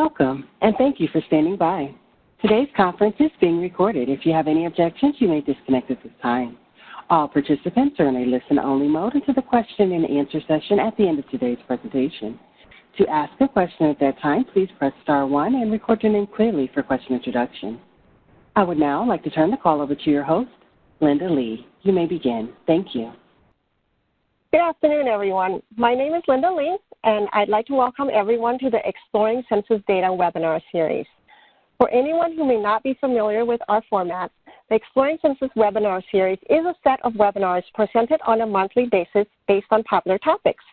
Welcome, and thank you for standing by. Today's conference is being recorded. If you have any objections, you may disconnect at this time. All participants are in a listen-only mode until the question and answer session at the end of today's presentation. To ask a question at that time, please press star 1 and record your name clearly for question introduction. I would now like to turn the call over to your host, Linda Lee. You may begin. Thank you. Good afternoon, everyone. My name is Linda Lee, and I'd like to welcome everyone to the Exploring Census Data webinar series. For anyone who may not be familiar with our format, the Exploring Census webinar series is a set of webinars presented on a monthly basis based on popular topics.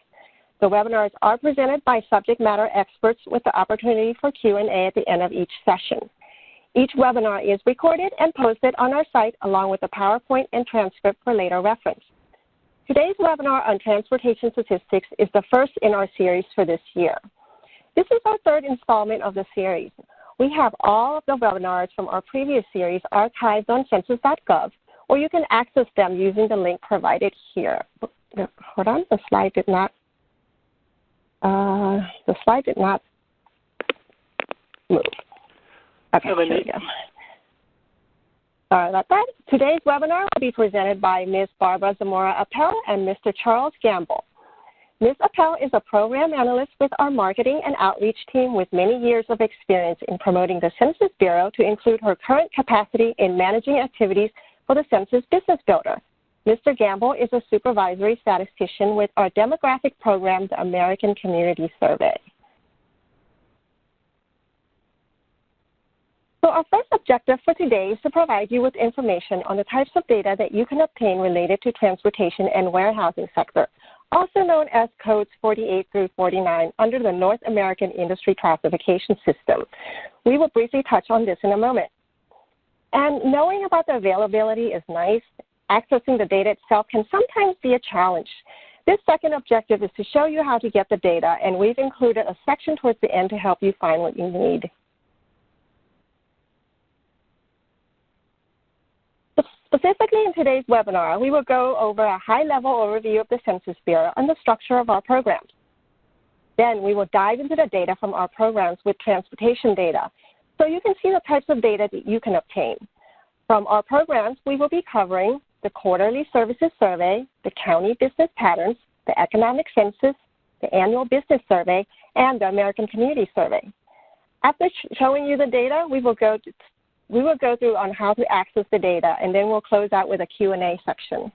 The webinars are presented by subject matter experts with the opportunity for Q&A at the end of each session. Each webinar is recorded and posted on our site along with a PowerPoint and transcript for later reference. Today's webinar on transportation statistics is the first in our series for this year. This is our third installment of the series. We have all of the webinars from our previous series archived on census.gov, or you can access them using the link provided here. Hold on, the slide did not move. Okay, here we go. Sorry about that. Today's webinar will be presented by Ms. Barbara Zamora-Appel and Mr. Charles Gamble. Ms. Appel is a program analyst with our marketing and outreach team with many years of experience in promoting the Census Bureau to include her current capacity in managing activities for the Census Business Builder. Mr. Gamble is a supervisory statistician with our demographic program, the American Community Survey. So our first objective for today is to provide you with information on the types of data that you can obtain related to transportation and warehousing sector, also known as codes 48 through 49 under the North American Industry Classification System. We will briefly touch on this in a moment. And knowing about the availability is nice. Accessing the data itself can sometimes be a challenge. This second objective is to show you how to get the data, and we've included a section towards the end to help you find what you need. Specifically in today's webinar, we will go over a high-level overview of the Census Bureau and the structure of our programs. Then we will dive into the data from our programs with transportation data, so you can see the types of data that you can obtain. From our programs, we will be covering the Quarterly Services Survey, the County Business Patterns, the Economic Census, the Annual Business Survey, and the American Community Survey. After showing you the data, we will go through on how to access the data, and then we'll close out with a Q&A section.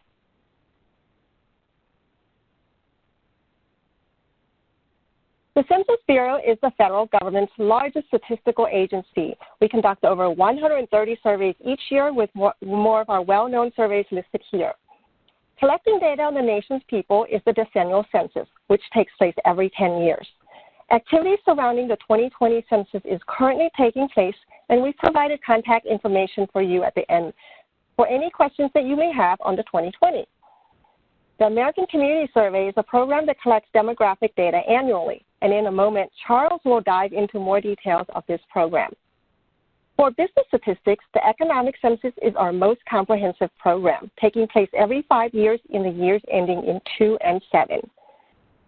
The Census Bureau is the federal government's largest statistical agency. We conduct over 130 surveys each year, with more of our well-known surveys listed here. Collecting data on the nation's people is the decennial census, which takes place every 10 years. Activities surrounding the 2020 census is currently taking place, and we've provided contact information for you at the end for any questions that you may have on the 2020. The American Community Survey is a program that collects demographic data annually, and in a moment, Charles will dive into more details of this program. For business statistics, the Economic Census is our most comprehensive program, taking place every 5 years in the years ending in 2 and 7.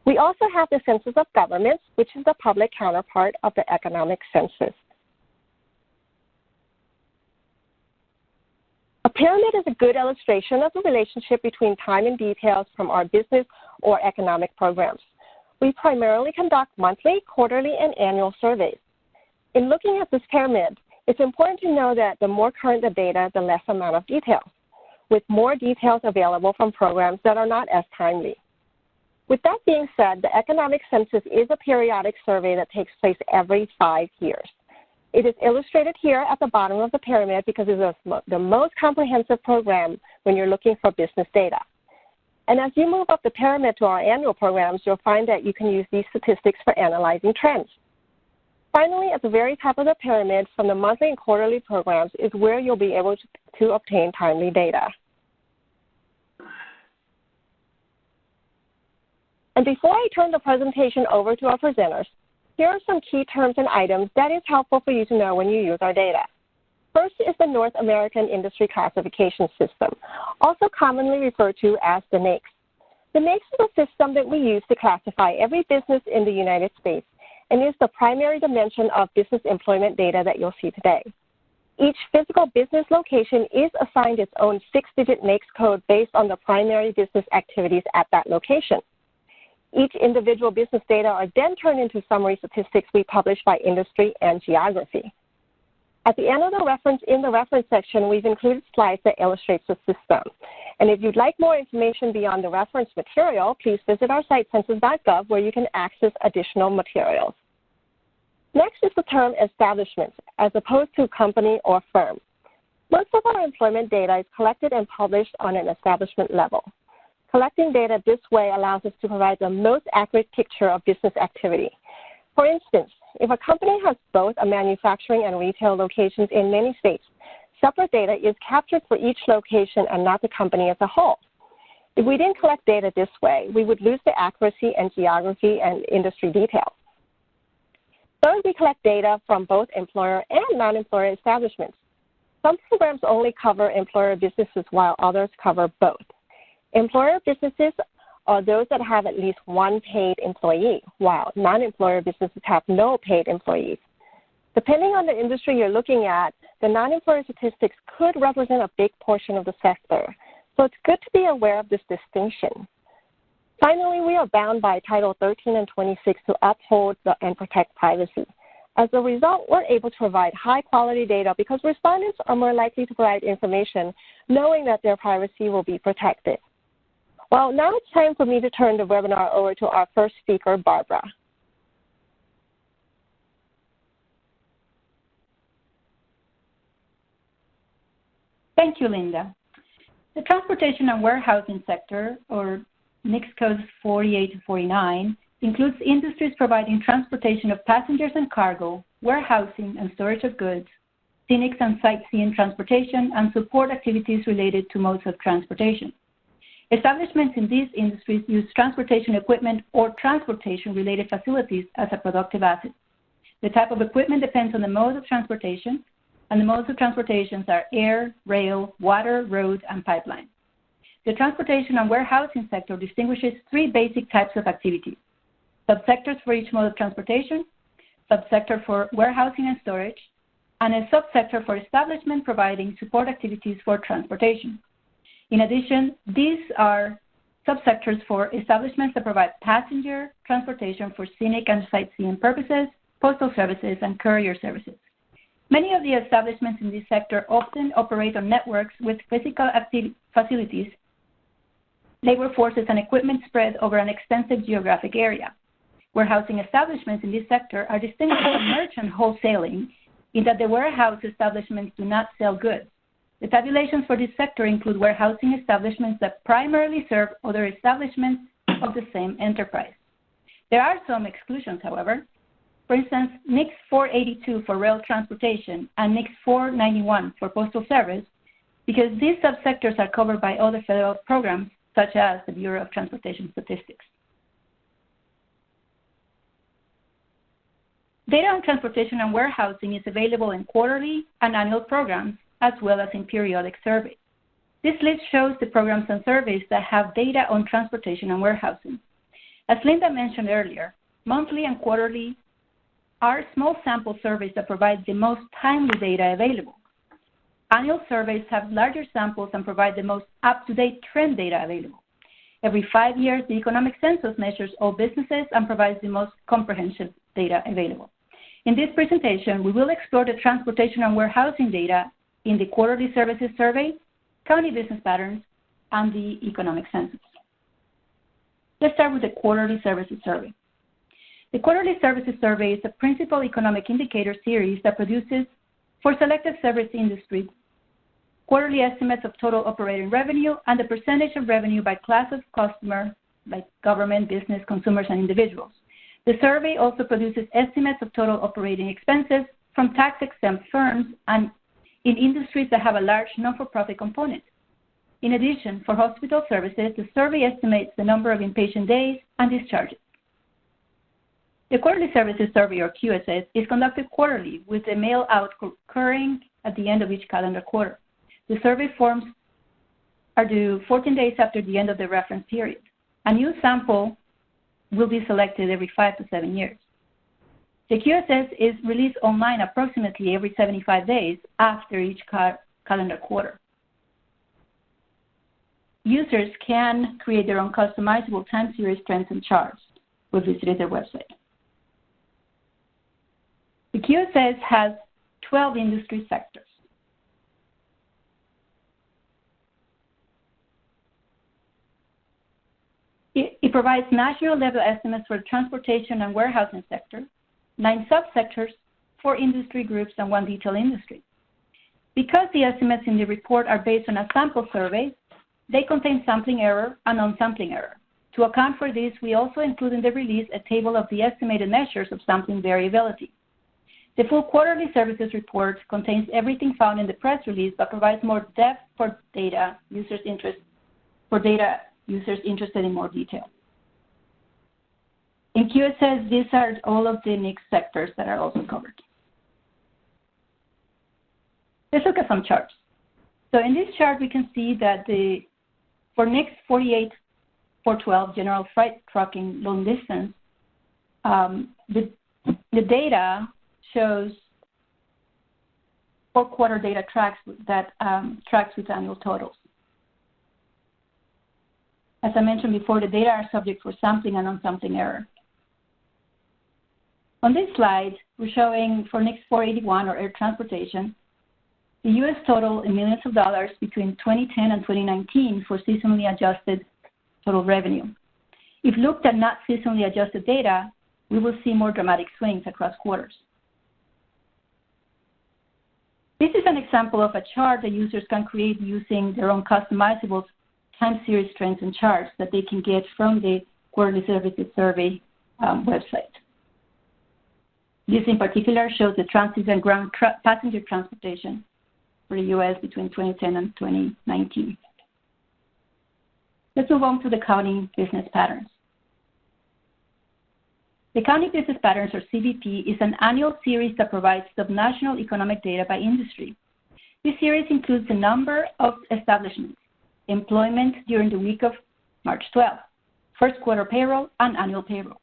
We also have the Census of Governments, which is the public counterpart of the Economic Census. A pyramid is a good illustration of the relationship between time and details from our business or economic programs. We primarily conduct monthly, quarterly, and annual surveys. In looking at this pyramid, it's important to know that the more current the data, the less amount of details, with more details available from programs that are not as timely. With that being said, the Economic Census is a periodic survey that takes place every 5 years. It is illustrated here at the bottom of the pyramid because it is the most comprehensive program when you're looking for business data. And as you move up the pyramid to our annual programs, you'll find that you can use these statistics for analyzing trends. Finally, at the very top of the pyramid, from the monthly and quarterly programs is where you'll be able to obtain timely data. And before I turn the presentation over to our presenters, here are some key terms and items that is helpful for you to know when you use our data. First is the North American Industry Classification System, also commonly referred to as the NAICS. The NAICS is a system that we use to classify every business in the United States, and is the primary dimension of business employment data that you'll see today. Each physical business location is assigned its own 6-digit NAICS code based on the primary business activities at that location. Each individual business data are then turned into summary statistics we publish by industry and geography. At the end of the reference, in the reference section, we've included slides that illustrate the system. And if you'd like more information beyond the reference material, please visit our site, census.gov, where you can access additional materials. Next is the term establishment, as opposed to company or firm. Most of our employment data is collected and published on an establishment level. Collecting data this way allows us to provide the most accurate picture of business activity. For instance, if a company has both a manufacturing and retail locations in many states, separate data is captured for each location and not the company as a whole. If we didn't collect data this way, we would lose the accuracy and geography and industry details. Third, we collect data from both employer and non-employer establishments. Some programs only cover employer businesses while others cover both. Employer businesses are those that have at least one paid employee, while non-employer businesses have no paid employees. Depending on the industry you're looking at, the non-employer statistics could represent a big portion of the sector, so it's good to be aware of this distinction. Finally, we are bound by Title 13 and 26 to uphold and protect privacy. As a result, we're able to provide high-quality data because respondents are more likely to provide information knowing that their privacy will be protected. Well, now it's time for me to turn the webinar over to our first speaker, Barbara. Thank you, Linda. The transportation and warehousing sector, or NAICS codes 48 to 49, includes industries providing transportation of passengers and cargo, warehousing and storage of goods, scenic and sightseeing transportation, and support activities related to modes of transportation. Establishments in these industries use transportation equipment or transportation-related facilities as a productive asset. The type of equipment depends on the mode of transportation, and the modes of transportation are air, rail, water, road, and pipeline. The transportation and warehousing sector distinguishes 3 basic types of activities: subsectors for each mode of transportation, subsector for warehousing and storage, and a subsector for establishment providing support activities for transportation. In addition, these are subsectors for establishments that provide passenger transportation for scenic and sightseeing purposes, postal services, and courier services. Many of the establishments in this sector often operate on networks with physical facilities, labor forces, and equipment spread over an extensive geographic area. Warehousing establishments in this sector are distinguished from merchant wholesaling in that the warehouse establishments do not sell goods. The tabulations for this sector include warehousing establishments that primarily serve other establishments of the same enterprise. There are some exclusions, however. For instance, NAICS 482 for rail transportation and NAICS 491 for postal service, because these subsectors are covered by other federal programs, such as the Bureau of Transportation Statistics. Data on transportation and warehousing is available in quarterly and annual programs, as well as in periodic surveys. This list shows the programs and surveys that have data on transportation and warehousing. As Linda mentioned earlier, monthly and quarterly are small sample surveys that provide the most timely data available. Annual surveys have larger samples and provide the most up-to-date trend data available. Every 5 years, the economic census measures all businesses and provides the most comprehensive data available. In this presentation, we will explore the transportation and warehousing data in the Quarterly Services Survey, County Business Patterns, and the Economic Census. Let's start with the Quarterly Services Survey. The Quarterly Services Survey is a principal economic indicator series that produces, for selected service industries, quarterly estimates of total operating revenue and the percentage of revenue by class of customer, like government, business, consumers, and individuals. The survey also produces estimates of total operating expenses from tax-exempt firms and in industries that have a large non-for-profit component. In addition, for hospital services, the survey estimates the number of inpatient days and discharges. The Quarterly Services Survey, or QSS, is conducted quarterly with the mail-out occurring at the end of each calendar quarter. The survey forms are due 14 days after the end of the reference period. A new sample will be selected every 5 to 7 years. The QSS is released online approximately every 75 days after each calendar quarter. Users can create their own customizable time series trends and charts when visiting their website. The QSS has 12 industry sectors. It provides national level estimates for the transportation and warehousing sector, 9 subsectors, 4 industry groups, and 1 detailed industry. Because the estimates in the report are based on a sample survey, they contain sampling error and non-sampling error. To account for this, we also include in the release a table of the estimated measures of sampling variability. The full quarterly services report contains everything found in the press release, but provides more depth for data users interested in more detail. In QSS, these are all of the NICS sectors that are also covered. Let's look at some charts. So in this chart, we can see that for NICS 48412, general freight trucking long distance, the data shows 4-quarter data tracks that tracks with annual totals. As I mentioned before, the data are subject for sampling and non-sampling error. On this slide, we're showing for NICS 481 or air transportation, the U.S. total in millions of dollars between 2010 and 2019 for seasonally adjusted total revenue. If looked at not seasonally adjusted data, we will see more dramatic swings across quarters. This is an example of a chart that users can create using their own customizable time series trends and charts that they can get from the Quarterly Services Survey website. This in particular shows the transit and ground passenger transportation for the U.S. between 2010 and 2019. Let's move on to the county business patterns. The County Business Patterns, or CBP, is an annual series that provides subnational economic data by industry. This series includes the number of establishments, employment during the week of March 12, first quarter payroll, and annual payroll.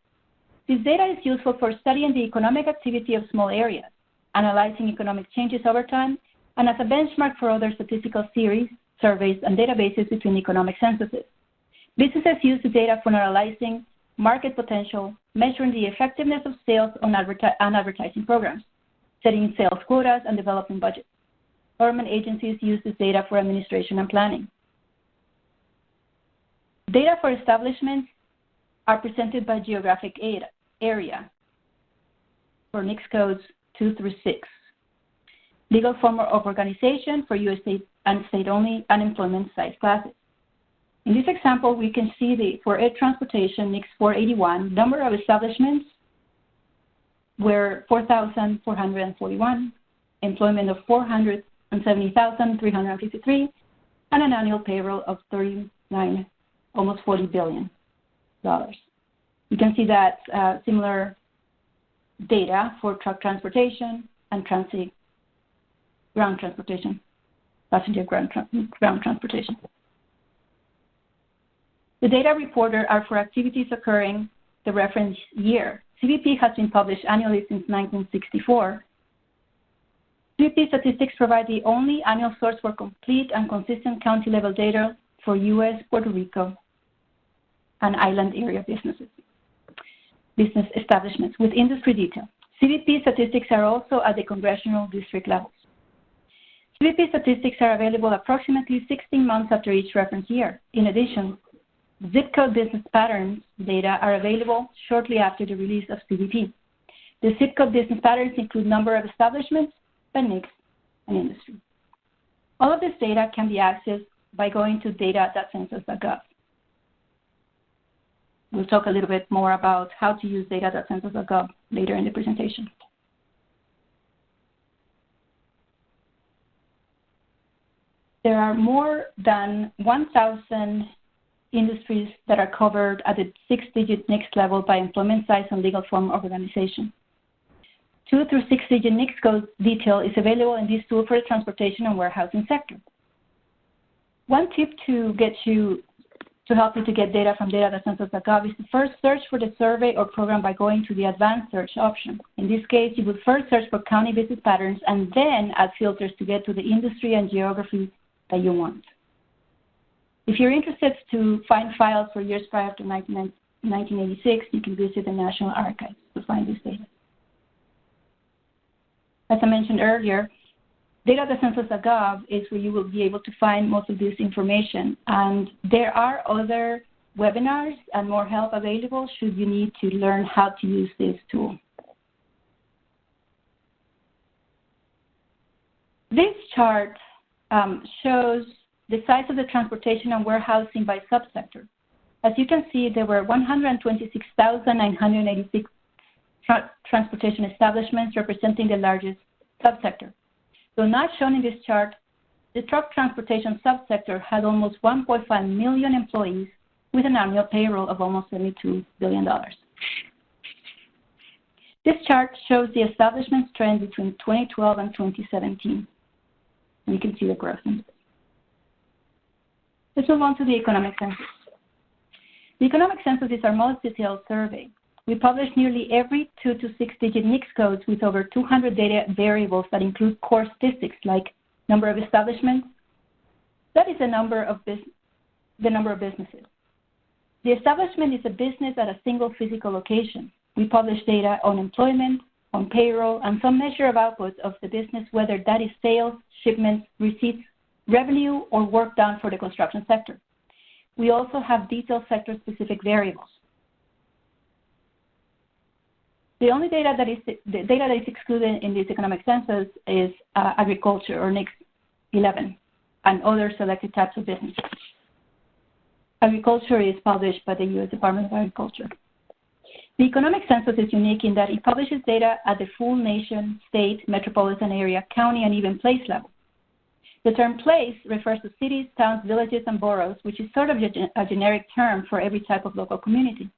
This data is useful for studying the economic activity of small areas, analyzing economic changes over time, and as a benchmark for other statistical series, surveys, and databases between economic censuses. Businesses use the data for analyzing market potential, measuring the effectiveness of sales on advertising programs, setting sales quotas, and developing budgets. Government agencies use this data for administration and planning. Data for establishments are presented by geographic area for NICS codes 2 through 6. Legal form of organization for U.S. state and state-only unemployment size classes. In this example, we can see for air transportation, NICS 481, number of establishments were 4,441, employment of 470,353, and an annual payroll of almost $40 billion. You can see that similar data for truck transportation and ground transportation, passenger ground transportation. The data reported are for activities occurring the reference year. CBP has been published annually since 1964. CBP statistics provide the only annual source for complete and consistent county-level data for U.S., Puerto Rico, and island area business establishments with industry detail. CBP statistics are also at the congressional district levels. CBP statistics are available approximately 16 months after each reference year. In addition, zip code business patterns data are available shortly after the release of CBP. The zip code business patterns include number of establishments, NICS, and industry. All of this data can be accessed by going to data.census.gov. We'll talk a little bit more about how to use data.census.gov later in the presentation. There are more than 1,000 industries that are covered at the 6-digit NICS level by employment size and legal form of organization. 2 through 6-digit NICS code detail is available in this tool for the transportation and warehousing sector. One tip to get you to help you to get data from data.census.gov is to first search for the survey or program by going to the advanced search option. In this case, you would first search for county visit patterns and then add filters to get to the industry and geography that you want. If you're interested to find files for years prior to 1986, you can visit the National Archives to find this data. As I mentioned earlier, data.census.gov is where you will be able to find most of this information. And there are other webinars and more help available should you need to learn how to use this tool. This chart shows the size of the transportation and warehousing by subsector. As you can see, there were 126,986 transportation establishments representing the largest subsector. Though not shown in this chart, the truck transportation subsector had almost 1.5 million employees with an annual payroll of almost $72 billion. This chart shows the establishment's trend between 2012 and 2017. And you can see the growth in this. Let's move on to the economic census. The economic census is our most detailed survey. We publish nearly every 2 to 6-digit NAICS codes with over 200 data variables that include core statistics like number of establishments. That is the number of businesses. The establishment is a business at a single physical location. We publish data on employment, on payroll, and some measure of output of the business, whether that is sales, shipments, receipts, revenue, or work done for the construction sector. We also have detailed sector-specific variables. The only data that is excluded in this economic census is agriculture, or NAICS 11, and other selected types of businesses. Agriculture is published by the U.S. Department of Agriculture. The economic census is unique in that it publishes data at the full nation, state, metropolitan area, county, and even place level. The term place refers to cities, towns, villages, and boroughs, which is sort of a generic term for every type of local community.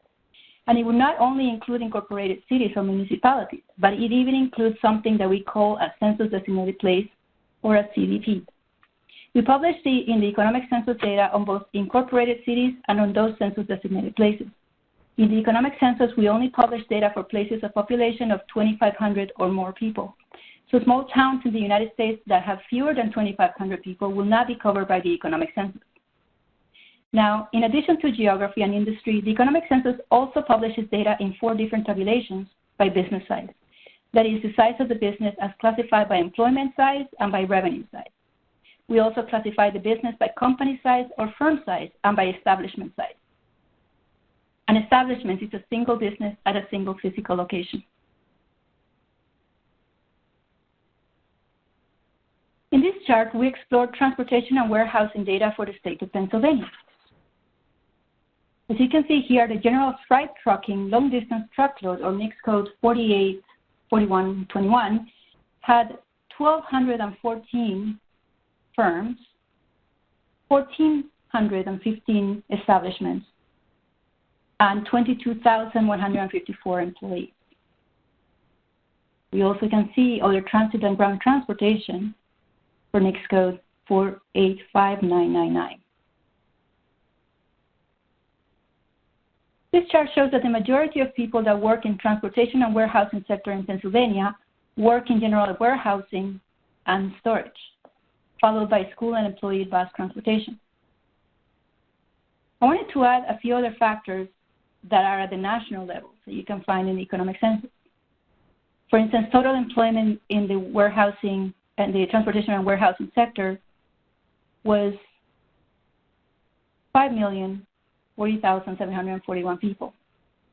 And it would not only include incorporated cities or municipalities, but it even includes something that we call a census-designated place, or a CDP. We publish in the economic census data on both incorporated cities and on those census-designated places. In the economic census, we only publish data for places of population of 2,500 or more people. So small towns in the United States that have fewer than 2,500 people will not be covered by the economic census. Now, in addition to geography and industry, the economic census also publishes data in 4 different tabulations by business size. That is, the size of the business as classified by employment size and by revenue size. We also classify the business by company size or firm size and by establishment size. An establishment is a single business at a single physical location. In this chart, we explored transportation and warehousing data for the state of Pennsylvania. As you can see here, the general freight trucking long-distance truckload, or NAICS code 484121, had 1,214 firms, 1,415 establishments, and 22,154 employees. We also can see other transit and ground transportation for NAICS code 485999. This chart shows that the majority of people that work in transportation and warehousing sector in Pennsylvania work in general warehousing and storage, followed by school and employee bus transportation. I wanted to add a few other factors that are at the national level that you can find in the economic census. For instance, total employment in the warehousing and the transportation and warehousing sector was 5,040,741 people.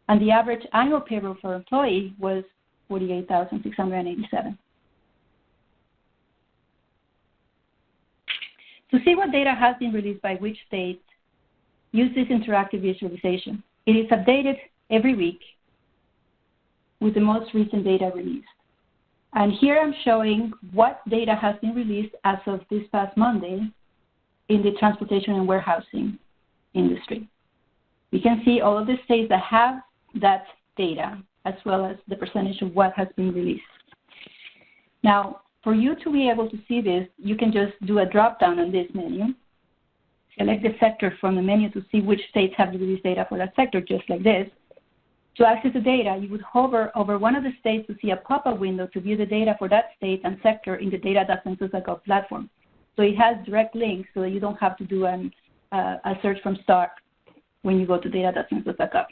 And the average annual payroll for employee was 48,687. To see what data has been released by which state, use this interactive visualization. It is updated every week with the most recent data released. And here I'm showing what data has been released as of this past Monday in the transportation and warehousing industry. You can see all of the states that have that data, as well as the percentage of what has been released. Now, for you to be able to see this, you can just do a drop down on this menu, select the sector from the menu to see which states have released data for that sector, just like this. To access the data, you would hover over one of the states to see a pop-up window to view the data for that state and sector in the data.census.gov platform. So it has direct links so that you don't have to do a search from start when you go to data.census.gov.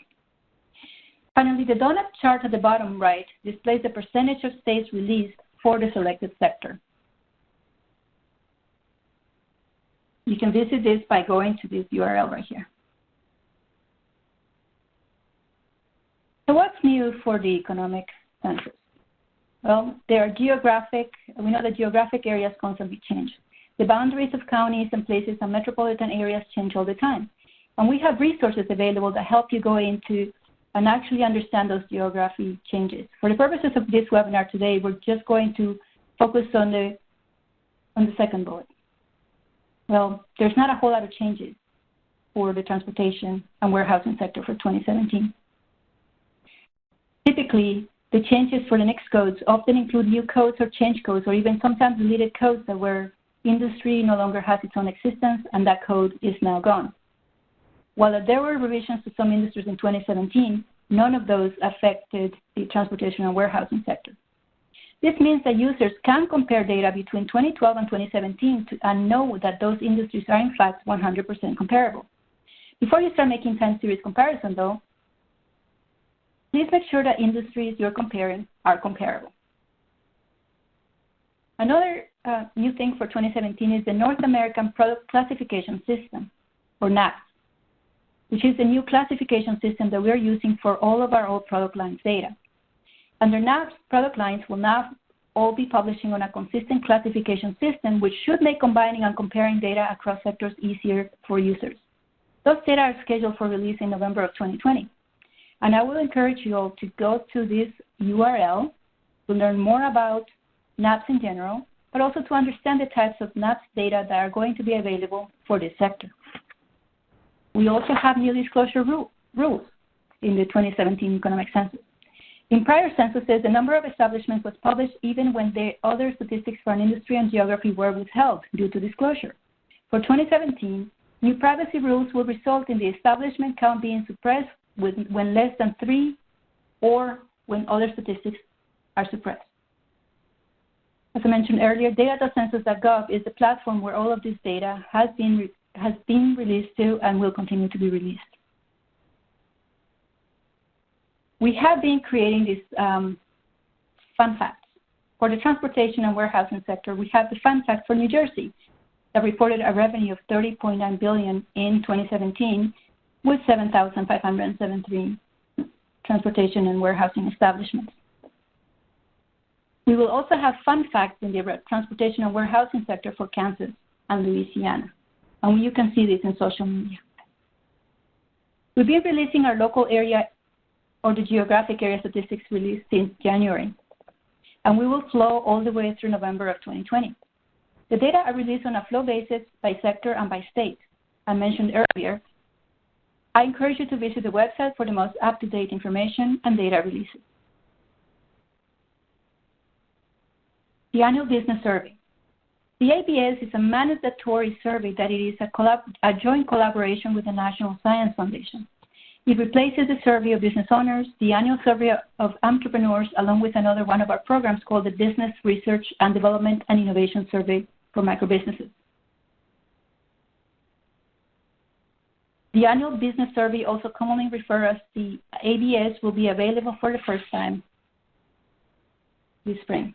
Finally, the donut chart at the bottom right displays the percentage of states released for the selected sector. You can visit this by going to this URL right here. So what's new for the economic census? Well, we know that geographic areas constantly change. The boundaries of counties and places and metropolitan areas change all the time. And we have resources available that help you go into and actually understand those geography changes. For the purposes of this webinar today, we're just going to focus on the second bullet. Well, there's not a whole lot of changes for the transportation and warehousing sector for 2017. Typically, the changes for the next codes often include new codes or change codes or even sometimes deleted codes that where industry no longer has its own existence and that code is now gone. While there were revisions to some industries in 2017, none of those affected the transportation and warehousing sector. This means that users can compare data between 2012 and 2017 and know that those industries are in fact 100% comparable. Before you start making time series comparison though, please make sure that industries you're comparing are comparable. Another new thing for 2017 is the North American Product Classification System, or NAPS, which is the new classification system that we're using for all of our old product lines data. Under NAPS, product lines will now all be publishing on a consistent classification system, which should make combining and comparing data across sectors easier for users. Those data are scheduled for release in November of 2020. And I will encourage you all to go to this URL to learn more about NAPS in general, but also to understand the types of NAPS data that are going to be available for this sector. We also have new disclosure rules in the 2017 economic census. In prior censuses, the number of establishments was published even when the other statistics for an industry and geography were withheld due to disclosure. For 2017, new privacy rules will result in the establishment count being suppressed when less than 3 or when other statistics are suppressed. As I mentioned earlier, data.census.gov is the platform where all of this data has been released to and will continue to be released. We have been creating these fun facts. For the transportation and warehousing sector, we have the fun fact for New Jersey that reported a revenue of $30.9 billion in 2017 with 7,573 transportation and warehousing establishments. We will also have fun facts in the transportation and warehousing sector for Kansas and Louisiana. And you can see this in social media. We've been releasing our local area or the geographic area statistics release since January. And we will flow all the way through November of 2020. The data are released on a flow basis by sector and by state. I mentioned earlier, I encourage you to visit the website for the most up-to-date information and data releases. The annual business survey. The ABS is a mandatory survey that it is a joint collaboration with the National Science Foundation. It replaces the survey of business owners, the annual survey of entrepreneurs, along with another one of our programs called the Business Research and Development and Innovation Survey for Microbusinesses. The annual business survey, also commonly referred as the ABS, will be available for the first time this spring.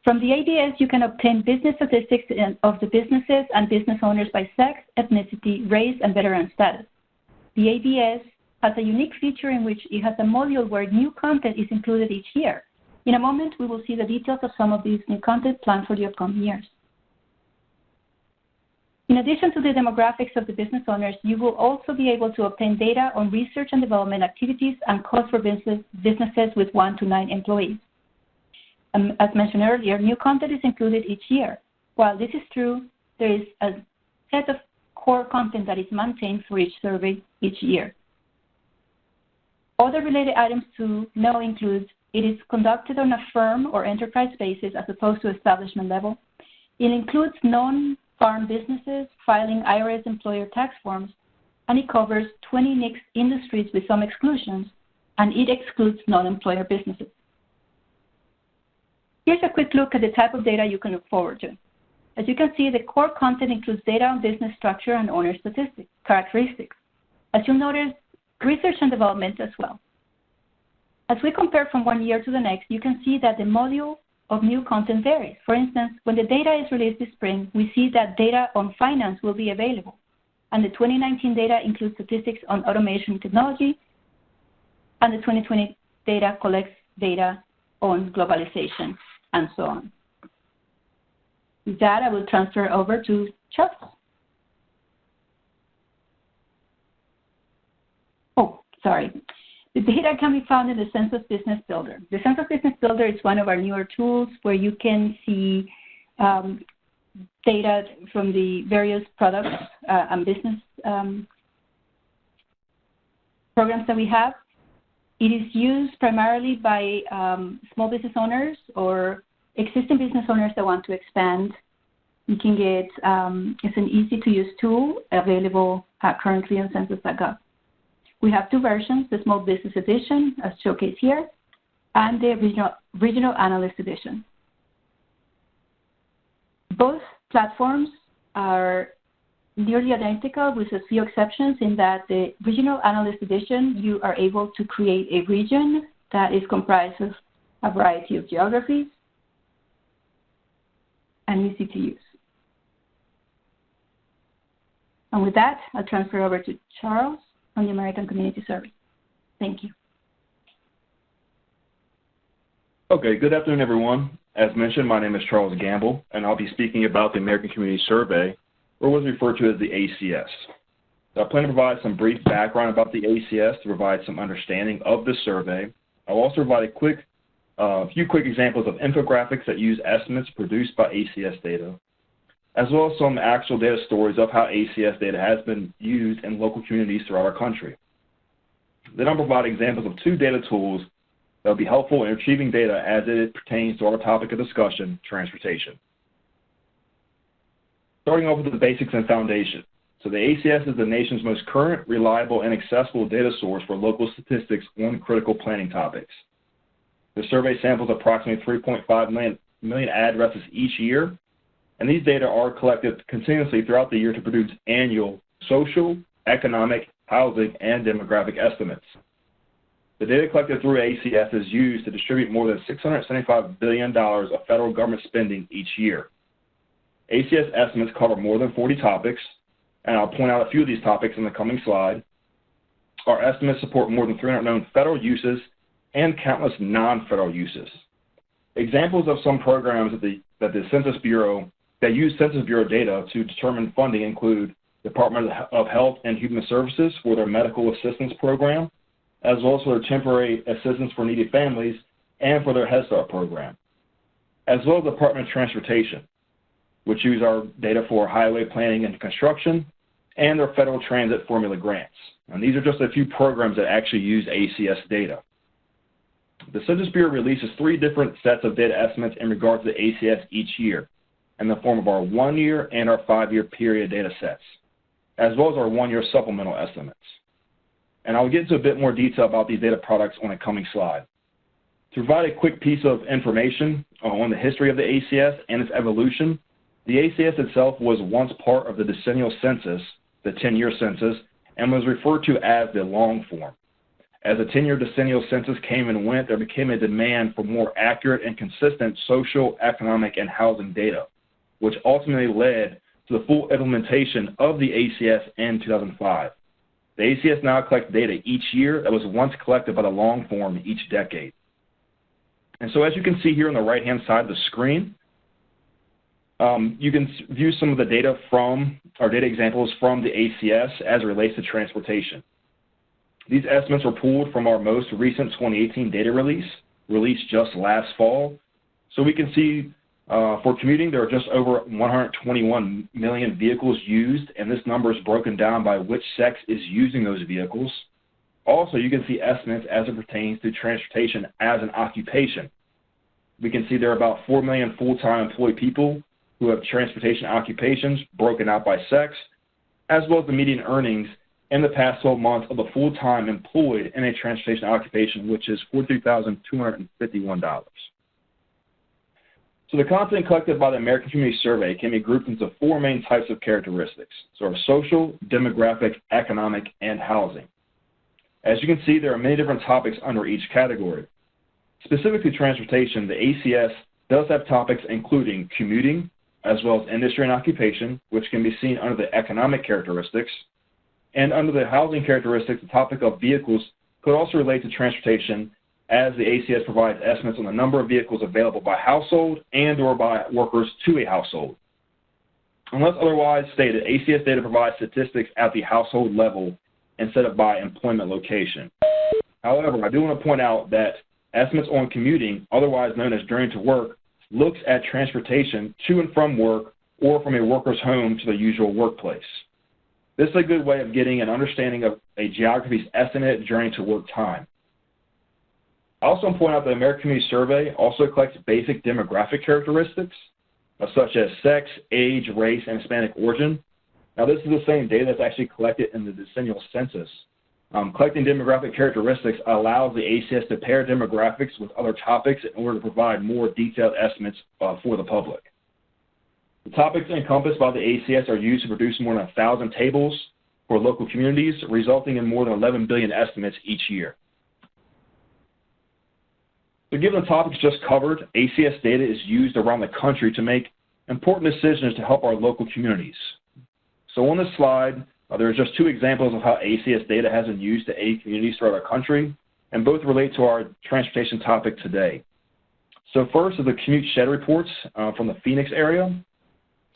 From the ABS, you can obtain business statistics of the businesses and business owners by sex, ethnicity, race, and veteran status. The ABS has a unique feature in which it has a module where new content is included each year. In a moment, we will see the details of some of these new content planned for the upcoming years. In addition to the demographics of the business owners, you will also be able to obtain data on research and development activities and costs for businesses with 1 to 9 employees. As mentioned earlier, new content is included each year. While this is true, there is a set of core content that is maintained for each survey each year. Other related items to know include it is conducted on a firm or enterprise basis as opposed to establishment level. It includes farm businesses, filing IRS employer tax forms, and it covers 20 NICS industries with some exclusions, and it excludes non-employer businesses. Here's a quick look at the type of data you can look forward to. As you can see, the core content includes data on business structure and owner statistics, characteristics. As you'll notice, research and development as well. As we compare from one year to the next, you can see that the module of new content varies. For instance, when the data is released this spring, we see that data on finance will be available. And the 2019 data includes statistics on automation technology, and the 2020 data collects data on globalization and so on. With that, I will transfer over to Chuck. Oh, sorry. The data can be found in the Census Business Builder. The Census Business Builder is one of our newer tools where you can see data from the various products and business programs that we have. It is used primarily by small business owners or existing business owners that want to expand. You can get, it's an easy-to-use tool available currently on census.gov. We have two versions, the Small Business Edition, as showcased here, and the Regional Analyst Edition. Both platforms are nearly identical with a few exceptions in that the Regional Analyst Edition, you are able to create a region that is comprised of a variety of geographies and easy to use. And with that, I'll transfer over to Charles on the American Community Survey. Thank you. Okay, good afternoon, everyone. As mentioned, my name is Charles Gamble, and I'll be speaking about the American Community Survey, or what is referred to as the ACS. So I plan to provide some brief background about the ACS to provide some understanding of the survey. I'll also provide a few quick examples of infographics that use estimates produced by ACS data, as well as some actual data stories of how ACS data has been used in local communities throughout our country. Then I'll provide examples of two data tools that will be helpful in retrieving data as it pertains to our topic of discussion, transportation. Starting off with the basics and foundation. So the ACS is the nation's most current, reliable, and accessible data source for local statistics on critical planning topics. The survey samples approximately 3.5 million addresses each year, and these data are collected continuously throughout the year to produce annual social, economic, housing, and demographic estimates. The data collected through ACS is used to distribute more than $675 billion of federal government spending each year. ACS estimates cover more than 40 topics, and I'll point out a few of these topics in the coming slide. Our estimates support more than 300 known federal uses and countless non-federal uses. Examples of some programs that use Census Bureau data to determine funding include Department of Health and Human Services for their medical assistance program, as well as for their temporary assistance for needy families and for their Head Start program, as well as the Department of Transportation, which use our data for highway planning and construction and their federal transit formula grants. And these are just a few programs that actually use ACS data. The Census Bureau releases 3 different sets of data estimates in regards to the ACS each year in the form of our 1-year and our 5-year period data sets, as well as our 1-year supplemental estimates. And I'll get into a bit more detail about these data products on a coming slide. To provide a quick piece of information on the history of the ACS and its evolution, the ACS itself was once part of the decennial census, the 10-year census, and was referred to as the long form. As the 10-year decennial census came and went, there became a demand for more accurate and consistent social, economic, and housing data, which ultimately led to the full implementation of the ACS in 2005. The ACS now collects data each year that was once collected by the long form each decade. And so as you can see here on the right-hand side of the screen, you can view some of the data from, our data examples from the ACS as it relates to transportation. These estimates were pulled from our most recent 2018 data release, released just last fall. So we can see for commuting, there are just over 121 million vehicles used, and this number is broken down by which sex is using those vehicles. Also, you can see estimates as it pertains to transportation as an occupation. We can see there are about 4 million full-time employed people who have transportation occupations broken out by sex, as well as the median earnings in the past 12 months of the full-time employed in a transportation occupation, which is $43,251. So the content collected by the American Community Survey can be grouped into four main types of characteristics, so social, demographic, economic, and housing. As you can see, there are many different topics under each category. Specifically transportation, the ACS does have topics including commuting, as well as industry and occupation, which can be seen under the economic characteristics. And under the housing characteristics, the topic of vehicles could also relate to transportation, as the ACS provides estimates on the number of vehicles available by household and or by workers to a household. Unless otherwise stated, ACS data provides statistics at the household level instead of by employment location. However, I do want to point out that estimates on commuting, otherwise known as journey to work, looks at transportation to and from work or from a worker's home to the usual workplace. This is a good way of getting an understanding of a geography's estimated journey to work time. I also want to point out that the American Community Survey also collects basic demographic characteristics, such as sex, age, race, and Hispanic origin. Now, this is the same data that's actually collected in the decennial census. Collecting demographic characteristics allows the ACS to pair demographics with other topics in order to provide more detailed estimates for the public. The topics encompassed by the ACS are used to produce more than 1,000 tables for local communities, resulting in more than 11 billion estimates each year. So given the topics just covered, ACS data is used around the country to make important decisions to help our local communities. So on this slide, there are just two examples of how ACS data has been used to aid communities throughout our country, and both relate to our transportation topic today. So first is the commute shed reports from the Phoenix area.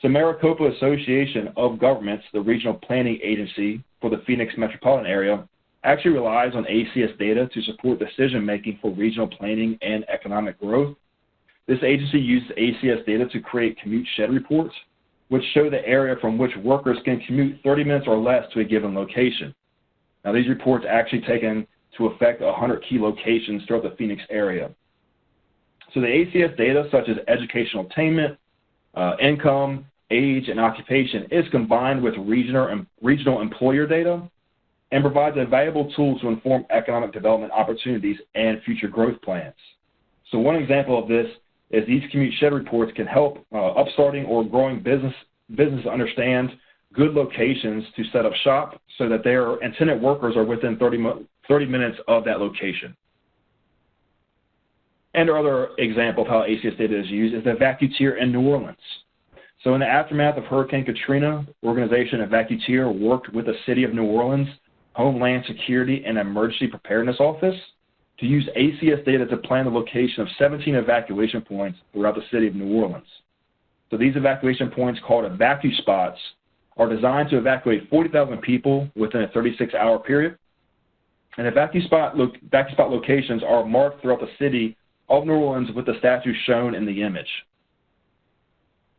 So Maricopa Association of Governments, the regional planning agency for the Phoenix metropolitan area, actually relies on ACS data to support decision-making for regional planning and economic growth. This agency uses ACS data to create commute shed reports, which show the area from which workers can commute 30 minutes or less to a given location. Now, these reports actually take into effect 100 key locations throughout the Phoenix area. So the ACS data, such as educational attainment, income, age, and occupation, is combined with regional employer data and provides a valuable tool to inform economic development opportunities and future growth plans. So one example of this is these commute shed reports can help upstarting or growing business understand good locations to set up shop so that their intended workers are within 30 minutes of that location. And another example of how ACS data is used is the Evacueer in New Orleans. So in the aftermath of Hurricane Katrina, organization Evacueer worked with the City of New Orleans Homeland Security and Emergency Preparedness Office to use ACS data to plan the location of 17 evacuation points throughout the city of New Orleans. So these evacuation points, called evacu spots, are designed to evacuate 40,000 people within a 36-hour period. And evacu spot locations are marked throughout the city of New Orleans with the statues shown in the image.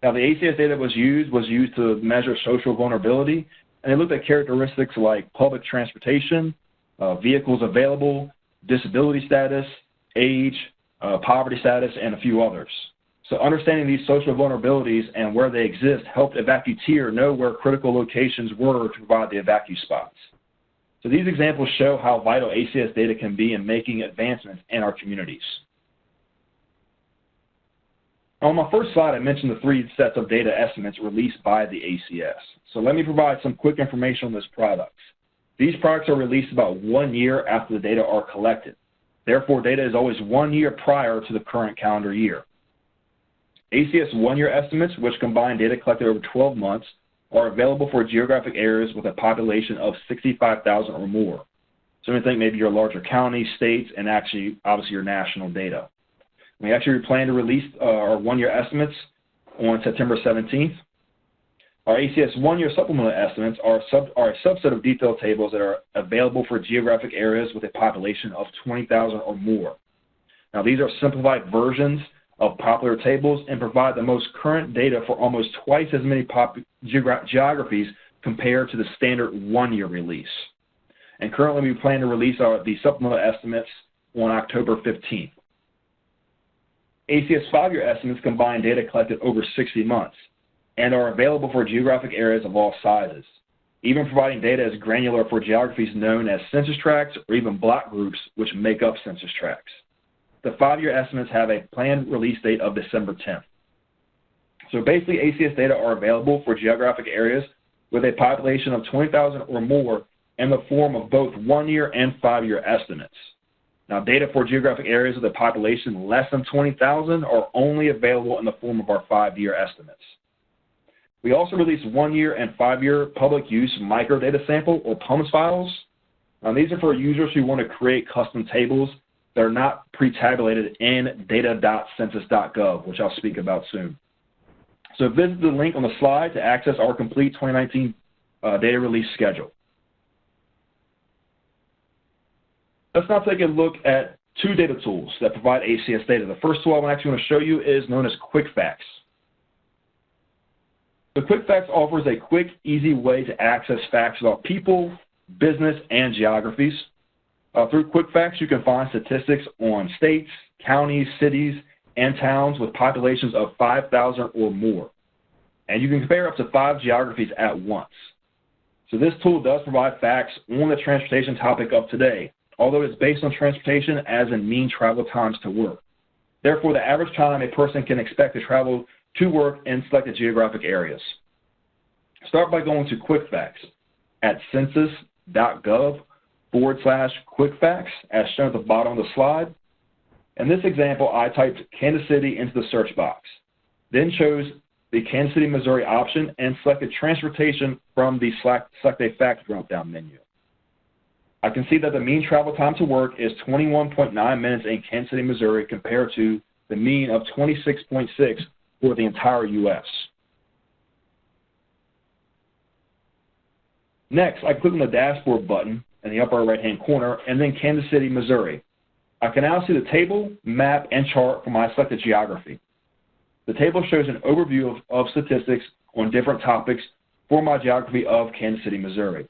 Now, the ACS data was used to measure social vulnerability, and they looked at characteristics like public transportation, vehicles available, disability status, age, poverty status, and a few others. So understanding these social vulnerabilities and where they exist helped Evacueer know where critical locations were to provide the evacu spots. So these examples show how vital ACS data can be in making advancements in our communities. On my first slide, I mentioned the three sets of data estimates released by the ACS. So let me provide some quick information on those products. These products are released about 1 year after the data are collected. Therefore, data is always 1 year prior to the current calendar year. ACS 1-year estimates, which combine data collected over 12 months, are available for geographic areas with a population of 65,000 or more. So you think maybe your larger counties, states, and obviously your national data. We actually plan to release our 1-year estimates on September 17th. Our ACS 1-year supplemental estimates are a subset of detailed tables that are available for geographic areas with a population of 20,000 or more. Now, these are simplified versions of popular tables and provide the most current data for almost twice as many geographies compared to the standard 1-year release. And currently, we plan to release the supplemental estimates on October 15th. ACS 5-year estimates combine data collected over 60 months. and are available for geographic areas of all sizes, even providing data as granular for geographies known as census tracts or even block groups which make up census tracts. The 5-year estimates have a planned release date of December 10th. So basically, ACS data are available for geographic areas with a population of 20,000 or more in the form of both 1-year and 5-year estimates. Now, data for geographic areas with a population less than 20,000 are only available in the form of our 5-year estimates. We also release 1-year and 5-year public use microdata sample or PUMS files. Now, these are for users who want to create custom tables that are not pre-tabulated in data.census.gov, which I'll speak about soon. So visit the link on the slide to access our complete 2019 data release schedule. Let's now take a look at 2 data tools that provide ACS data. The first tool I actually want to show you is known as QuickFacts. So QuickFacts offers a quick, easy way to access facts about people, business, and geographies. Through QuickFacts, you can find statistics on states, counties, cities, and towns with populations of 5,000 or more. And you can compare up to 5 geographies at once. So this tool does provide facts on the transportation topic of today, although it's based on transportation as in mean travel times to work. Therefore, the average time a person can expect to travel to work in selected geographic areas. Start by going to QuickFacts at census.gov/QuickFacts, as shown at the bottom of the slide. In this example, I typed Kansas City into the search box, then chose the Kansas City, Missouri option and selected transportation from the Select a Fact drop-down menu. I can see that the mean travel time to work is 21.9 minutes in Kansas City, Missouri, compared to the mean of 26.6 for the entire U.S. Next, I click on the dashboard button in the upper right-hand corner and then Kansas City, Missouri. I can now see the table, map, and chart for my selected geography. The table shows an overview of statistics on different topics for my geography of Kansas City, Missouri.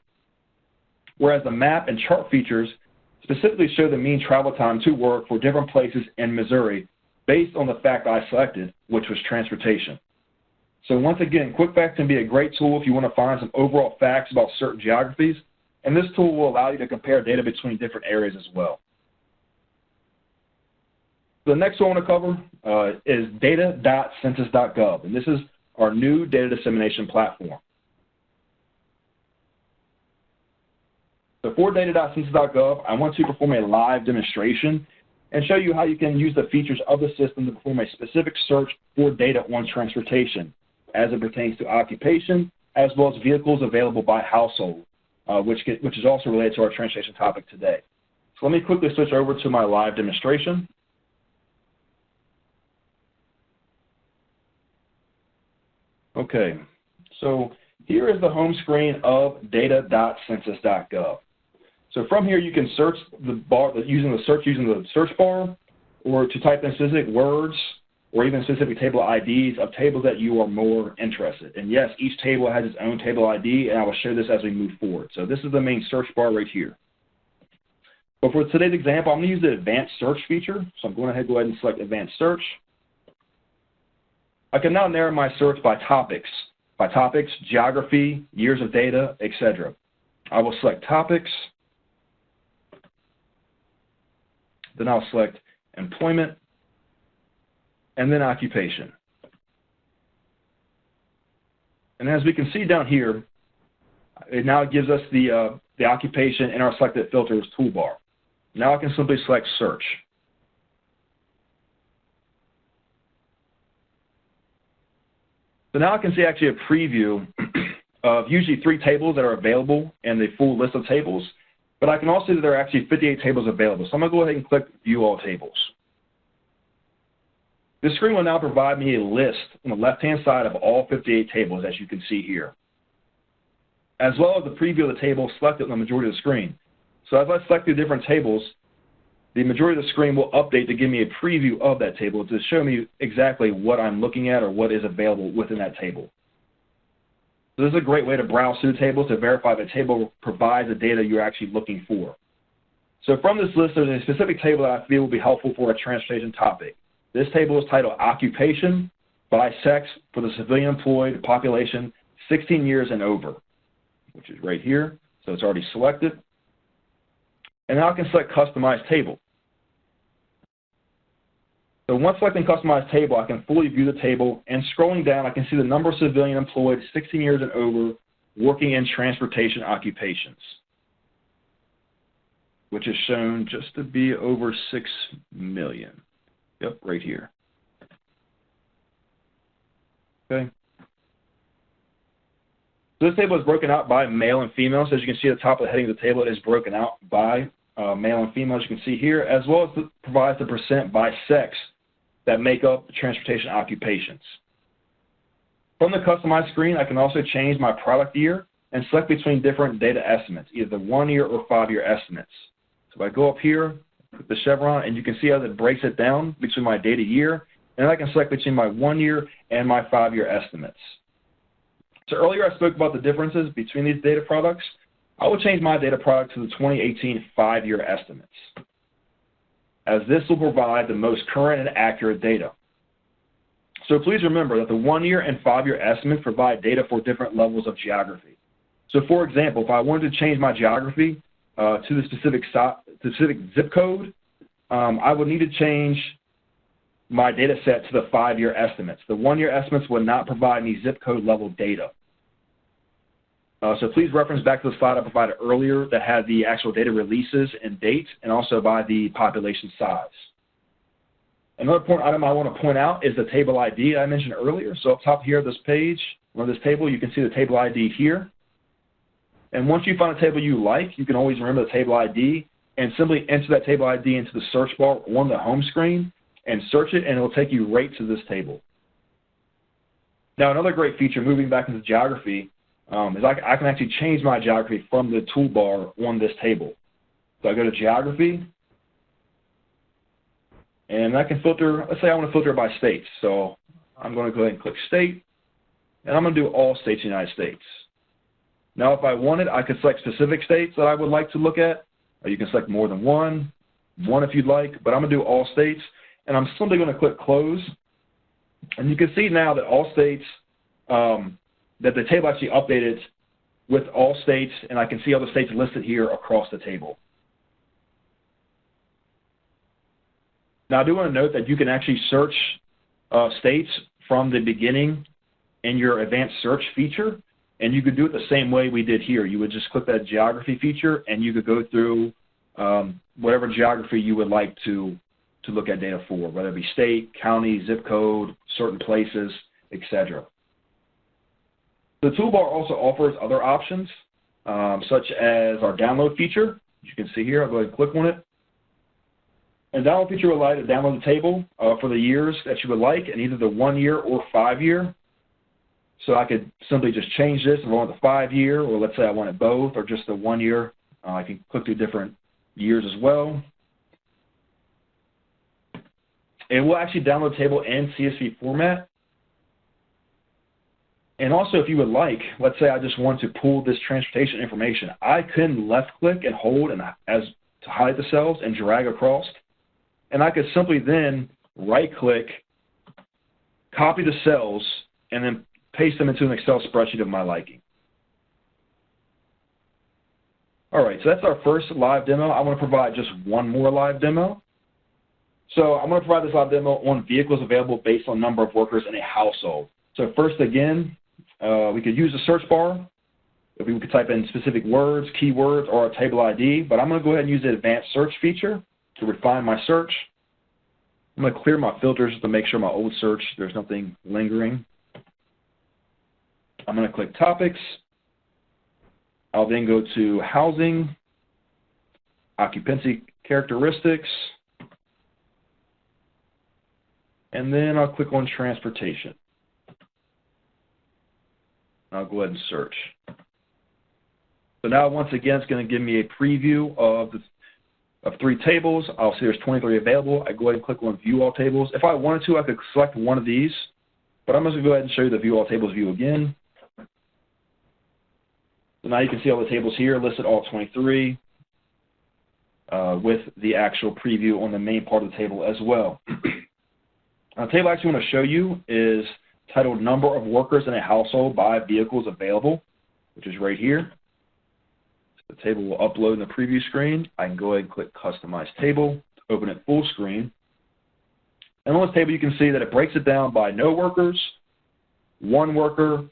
Whereas the map and chart features specifically show the mean travel time to work for different places in Missouri based on the fact I selected, which was transportation. So once again, QuickFacts can be a great tool if you want to find some overall facts about certain geographies, and this tool will allow you to compare data between different areas as well. The next one I want to cover is data.census.gov, and this is our new data dissemination platform. So for data.census.gov, I want to perform a live demonstration and show you how you can use the features of the system to perform a specific search for data on transportation as it pertains to occupation, as well as vehicles available by household, which is also related to our transportation topic today. So let me quickly switch over to my live demonstration. Okay, so here is the home screen of data.census.gov. So from here, you can search the bar using the search bar, or to type in specific words or even specific table IDs of tables that you are more interested in. And yes, each table has its own table ID, and I will show this as we move forward. So this is the main search bar right here. But for today's example, I'm going to use the advanced search feature. So I'm going to go ahead and select advanced search. I can now narrow my search by topics, geography, years of data, etc. I will select topics. Then I'll select employment, and then occupation. And as we can see down here, it now gives us the occupation in our selected filters toolbar. Now I can simply select search. So now I can see actually a preview of usually 3 tables that are available in the full list of tables, but I can also see that there are actually 58 tables available. So I'm going to go ahead and click View All Tables. This screen will now provide me a list on the left-hand side of all 58 tables, as you can see here, as well as the preview of the table selected on the majority of the screen. So as I select the different tables, the majority of the screen will update to give me a preview of that table to show me exactly what I'm looking at or what is available within that table. So this is a great way to browse through tables to verify the table provides the data you're actually looking for. So from this list, there's a specific table that I feel will be helpful for a transportation topic. This table is titled Occupation, by sex for the civilian employed population 16 years and over, which is right here. So it's already selected. And now I can select Customize Table. So once selecting Customize Table, I can fully view the table, and scrolling down, I can see the number of civilian employed 16 years and over working in transportation occupations, which is shown just to be over 6 million. Yep, right here. Okay. So this table is broken out by male and female. So as you can see at the top of the heading of the table, it is broken out by male and female, as you can see here, as well as provides the percent by sex that make up the transportation occupations. From the Customize screen, I can also change my product year and select between different data estimates, either 1-year or 5-year estimates. So if I go up here, click the chevron, and you can see how it breaks it down between my data year, and then I can select between my 1-year and my 5-year estimates. So earlier I spoke about the differences between these data products. I will change my data product to the 2018 5-year estimates, as this will provide the most current and accurate data. So please remember that the 1-year and 5-year estimates provide data for different levels of geography. So for example, if I wanted to change my geography to the specific zip code, I would need to change my data set to the 5-year estimates. The 1-year estimates would not provide any zip code level data. So please reference back to the slide I provided earlier that had the actual data releases and dates, and also by the population size. Another important item I want to point out is the table ID I mentioned earlier. So up top here of this page, or this table, you can see the table ID here. And once you find a table you like, you can always remember the table ID and simply enter that table ID into the search bar on the home screen and search it, and it will take you right to this table. Now, another great feature, moving back into geography, is I can actually change my geography from the toolbar on this table. So I go to Geography, and I can filter, let's say I want to filter by states. So I'm going to go ahead and click State, and I'm going to do all states in the United States. Now, if I wanted, I could select specific states that I would like to look at, or you can select more than one if you'd like, but I'm going to do all states, and I'm simply going to click Close. And you can see now that all states, that the table actually updated with all states, and I can see all the states listed here across the table. Now, I do want to note that you can actually search states from the beginning in your advanced search feature, and you could do it the same way we did here. You would just click that geography feature, and you could go through whatever geography you would like to look at data for, whether it be state, county, zip code, certain places, etc. The toolbar also offers other options, such as our download feature. As you can see here, I'll go ahead and click on it. And download feature will allow you to download the table for the years that you would like, in either the 1-year or 5-year. So I could simply just change this if I want the 5-year, or let's say I wanted both, or just the 1-year. I can click through different years as well. It will actually download the table in CSV format. And also, if you would like, let's say I just want to pull this transportation information, I can left-click and hold to highlight the cells and drag across. And I could simply then right-click, copy the cells, and then paste them into an Excel spreadsheet of my liking. All right, so that's our first live demo. I want to provide just one more live demo. So I'm going to provide this live demo on vehicles available based on number of workers in a household. So first, again, we could use the search bar. If we could type in specific words, keywords, or a table ID, but I'm going to go ahead and use the advanced search feature to refine my search. I'm going to clear my filters to make sure my old search, there's nothing lingering. I'm going to click Topics. I'll then go to Housing, Occupancy Characteristics, and then I'll click on Transportation. I'll go ahead and search. So now, once again, it's going to give me a preview of 3 tables. I'll see there's 23 available. I go ahead and click on View All Tables. If I wanted to, I could select one of these, but I'm just going to go ahead and show you the View All Tables view again. So now you can see all the tables here, listed all 23, with the actual preview on the main part of the table as well. The table I actually want to show you is titled Number of Workers in a Household by Vehicles Available, which is right here. So the table will upload in the preview screen. I can go ahead and click Customize Table to open it full screen. And on this table, you can see that it breaks it down by no workers, 1 worker,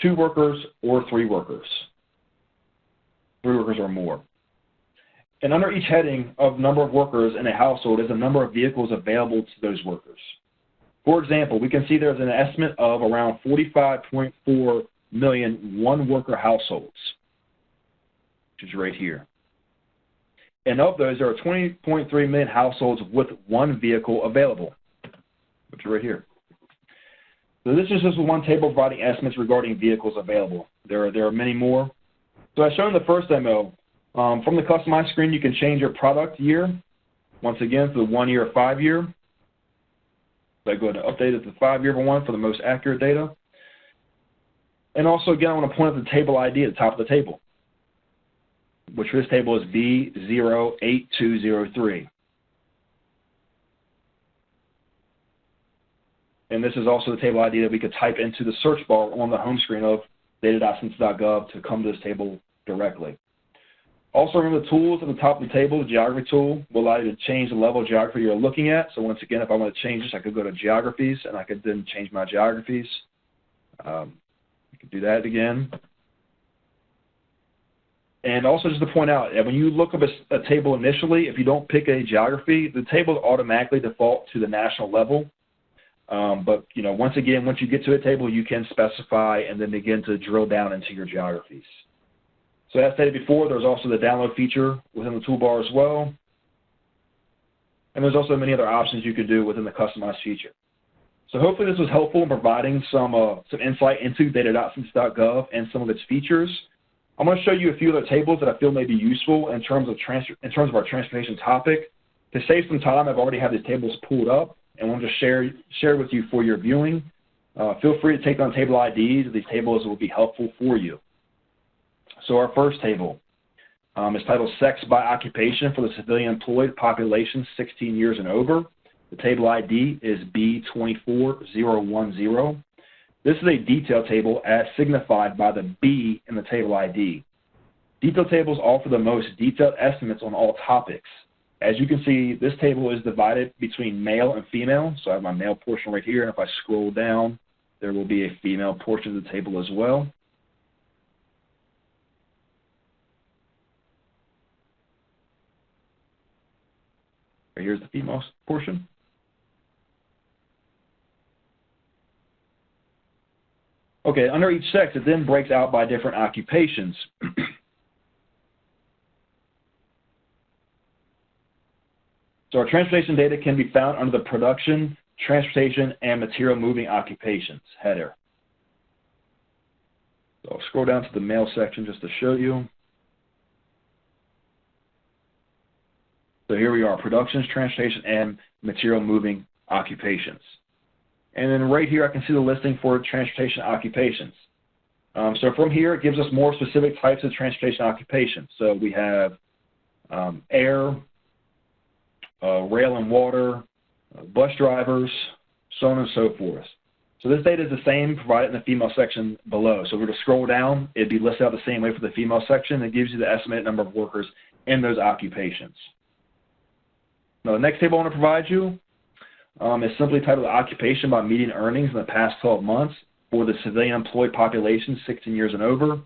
2 workers, or 3 workers. 3 workers or more. And under each heading of number of workers in a household is the number of vehicles available to those workers. For example, we can see there's an estimate of around 45.4 million one-worker households, which is right here. And of those, there are 20.3 million households with 1 vehicle available, which is right here. So this is just one table providing estimates regarding vehicles available. There are many more. So as shown in the first demo, from the customized screen, you can change your product year, once again, to the 1 year or 5 year. So I go ahead and update it to the 5 year one for the most accurate data. And also, again, I want to point at the table ID at the top of the table, which for this table is B08203. And this is also the table ID that we could type into the search bar on the home screen of data.census.gov to come to this table directly. Also, remember the tools at the top of the table. The geography tool will allow you to change the level of geography you're looking at. So once again, if I want to change this, I could go to geographies, and I could then change my geographies. I could do that again. And also just to point out, when you look up a table initially, if you don't pick a geography, the table automatically default to the national level. But, you know, once again, once you get to a table, you can specify and then begin to drill down into your geographies. So as stated before, there's also the download feature within the toolbar as well. And there's also many other options you could do within the customized feature. So hopefully this was helpful in providing some insight into data.census.gov and some of its features. I'm going to show you a few other tables that I feel may be useful in terms of our transportation topic. To save some time, I've already had these tables pulled up and want to share with you for your viewing. Feel free to take down table IDs. These tables will be helpful for you. So our first table is titled Sex by Occupation for the Civilian Employed Population 16 years and over. The table ID is B24010. This is a detail table as signified by the B in the table ID. Detail tables offer the most detailed estimates on all topics. As you can see, this table is divided between male and female. So I have my male portion right here, and if I scroll down, there will be a female portion of the table as well. Here's the female portion. Okay, under each sex, it then breaks out by different occupations. So our transportation data can be found under the production, transportation, and material moving occupations header. So I'll scroll down to the male section just to show you. So here we are, productions, transportation, and material moving occupations. And then right here, I can see the listing for transportation occupations. So from here, it gives us more specific types of transportation occupations. So we have air, rail and water, bus drivers, so on and so forth. So this data is the same provided in the female section below. So if we were to scroll down, it'd be listed out the same way for the female section. It gives you the estimated number of workers in those occupations. Now, the next table I want to provide you is simply titled Occupation by Median Earnings in the Past 12 Months for the Civilian Employed Population 16 years and over.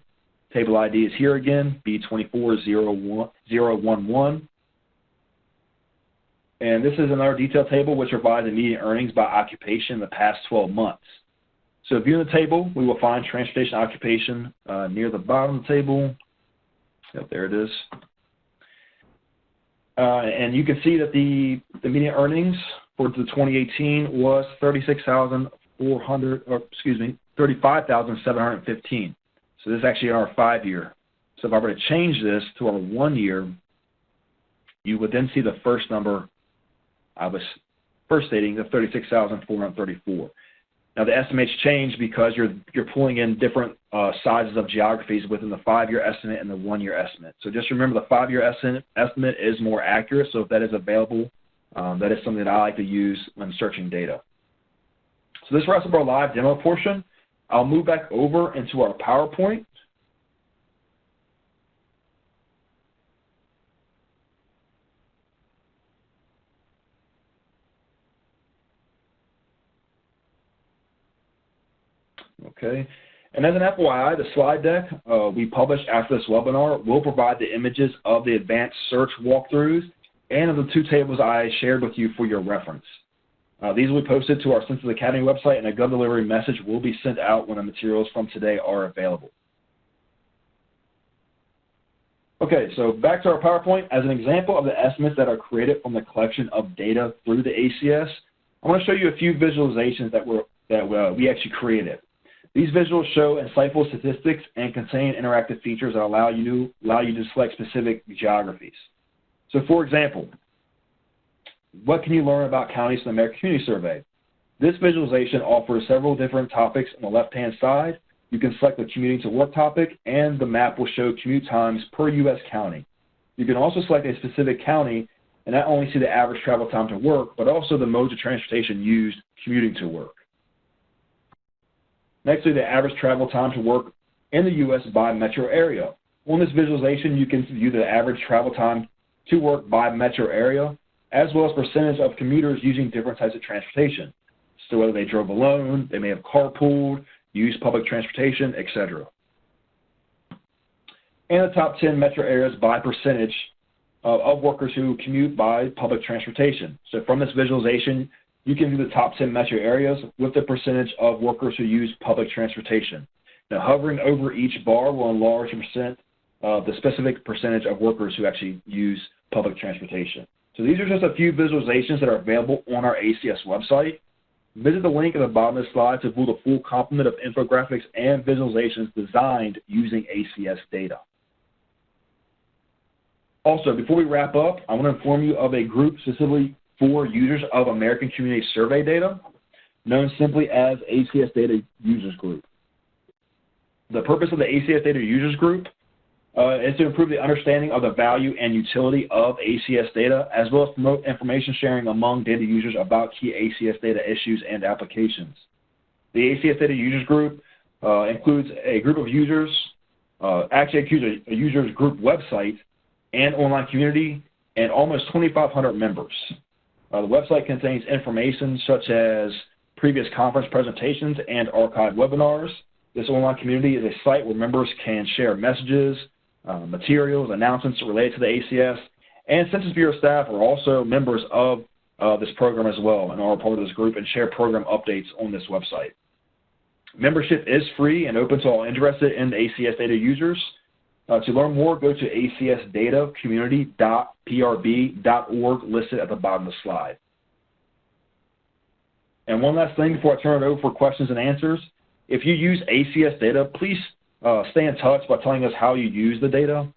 Table ID is here again, B24011. And this is another detailed table which provides the median earnings by occupation in the past 12 months. So viewing the table, we will find transportation occupation near the bottom of the table. Yep, there it is. And you can see that the median earnings for the 2018 was $35,715. So this is actually our 5 year. So if I were to change this to our 1 year, you would then see the first number I was first stating, the 36,434. Now the estimates change because you're pulling in different sizes of geographies within the 5 year estimate and the 1 year estimate. So just remember the 5 year estimate is more accurate. So if that is available, that is something that I like to use when searching data. So this wraps up our live demo portion. I'll move back over into our PowerPoint. Okay, and as an FYI, the slide deck we publish after this webinar will provide the images of the advanced search walkthroughs and of the 2 tables I shared with you for your reference. These will be posted to our Census Academy website, and a Gov Delivery message will be sent out when the materials from today are available. Okay, so back to our PowerPoint. As an example of the estimates that are created from the collection of data through the ACS, I want to show you a few visualizations that we actually created. These visuals show insightful statistics and contain interactive features that allow you to select specific geographies. So, for example, what can you learn about counties from the American Community Survey? This visualization offers several different topics on the left-hand side. You can select the commuting to work topic, and the map will show commute times per U.S. county. You can also select a specific county and not only see the average travel time to work, but also the modes of transportation used commuting to work. Next, the average travel time to work in the U.S. by metro area. On this visualization, you can view the average travel time to work by metro area, as well as percentage of commuters using different types of transportation. So whether they drove alone, they may have carpooled, used public transportation, etc. And the top 10 metro areas by percentage of workers who commute by public transportation. So from this visualization, you can view the top 10 metro areas with the percentage of workers who use public transportation. Now, hovering over each bar will enlarge the specific percentage of workers who actually use public transportation. So these are just a few visualizations that are available on our ACS website. Visit the link at the bottom of the slide to view the full complement of infographics and visualizations designed using ACS data. Also, before we wrap up, I want to inform you of a group specifically for users of American Community Survey data, known simply as ACS Data Users Group. The purpose of the ACS Data Users Group is to improve the understanding of the value and utility of ACS data, as well as promote information sharing among data users about key ACS data issues and applications. The ACS Data Users Group includes a group of users, a users group website and online community, and almost 2,500 members. The website contains information such as previous conference presentations and archived webinars. This online community is a site where members can share messages, materials, announcements related to the ACS, and Census Bureau staff are also members of this program as well and are part of this group and share program updates on this website. Membership is free and open to all interested in the ACS data users. To learn more, go to acsdatacommunity.prb.org listed at the bottom of the slide. And one last thing before I turn it over for questions and answers. If you use ACS data, please stay in touch by telling us how you use the data.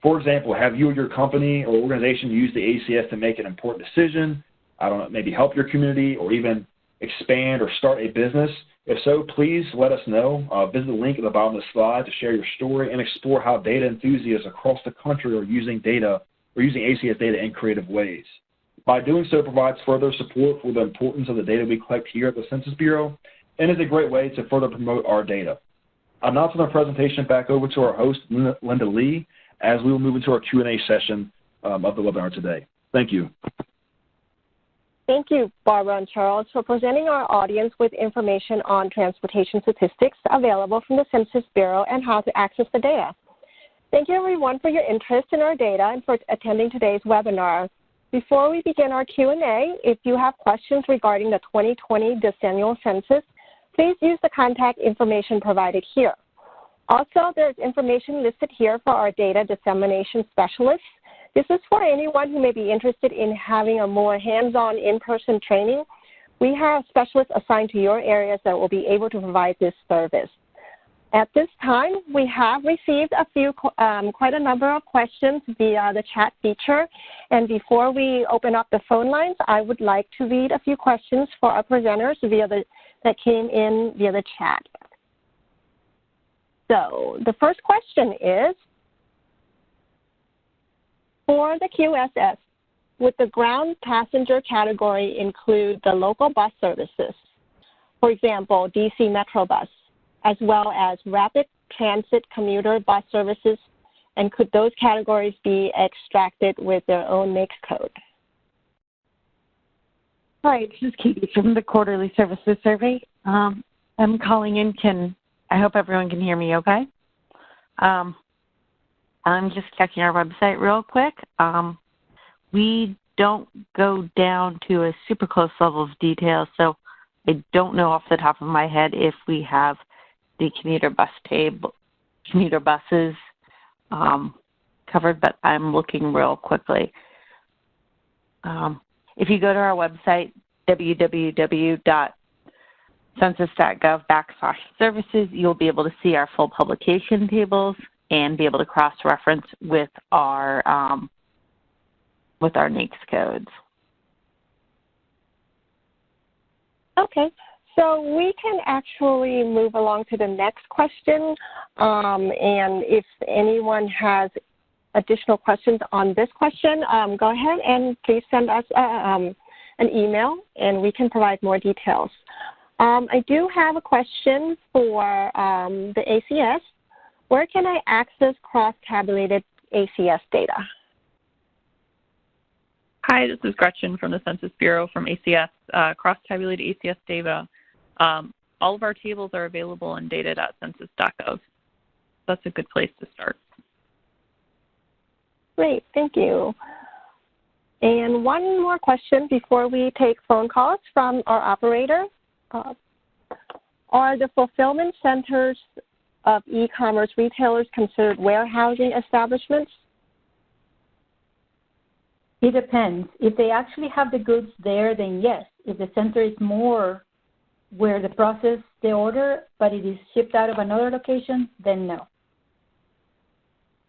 For example, have you or your company or organization used the ACS to make an important decision, I don't know, maybe help your community or even expand or start a business? If so, please let us know. Visit the link at the bottom of the slide to share your story and explore how data enthusiasts across the country are using ACS data in creative ways. By doing so, provides further support for the importance of the data we collect here at the Census Bureau and is a great way to further promote our data. I'll now turn the presentation back over to our host, Linda Lee, as we will move into our Q&A session of the webinar today. Thank you. Thank you, Barbara and Charles, for presenting our audience with information on transportation statistics available from the Census Bureau and how to access the data. Thank you, everyone, for your interest in our data and for attending today's webinar. Before we begin our Q&A, if you have questions regarding the 2020 decennial census, please use the contact information provided here. Also, there's information listed here for our data dissemination specialists. This is for anyone who may be interested in having a more hands-on in-person training. We have specialists assigned to your areas that will be able to provide this service. At this time, we have received quite a number of questions via the chat feature. And before we open up the phone lines, I would like to read a few questions for our presenters that came in via the chat. So the first question is, for the QSS, would the ground passenger category include the local bus services? for example, DC Metrobus, as well as rapid transit commuter bus services, and could those categories be extracted with their own NAICS code? Hi, this is Katie from the Quarterly Services Survey. I'm calling in. I hope everyone can hear me okay? I'm just checking our website real quick. We don't go down to a super close level of detail, so I don't know off the top of my head if we have the commuter buses covered, but I'm looking real quickly. If you go to our website, www.census.gov/services, you'll be able to see our full publication tables and be able to cross-reference with our NAICS codes. Okay, so we can actually move along to the next question, and if anyone has additional questions on this question, go ahead and please send us an email and we can provide more details. I do have a question for the ACS. Where can I access cross-tabulated ACS data? Hi, this is Gretchen from the Census Bureau from ACS. Cross-tabulated ACS data. All of our tables are available on data.census.gov. That's a good place to start. Great, thank you. And one more question before we take phone calls from our operator. Are the fulfillment centers of e-commerce retailers considered warehousing establishments? It depends. If they actually have the goods there, then yes. If the center is more where they process the order, but it is shipped out of another location, then no.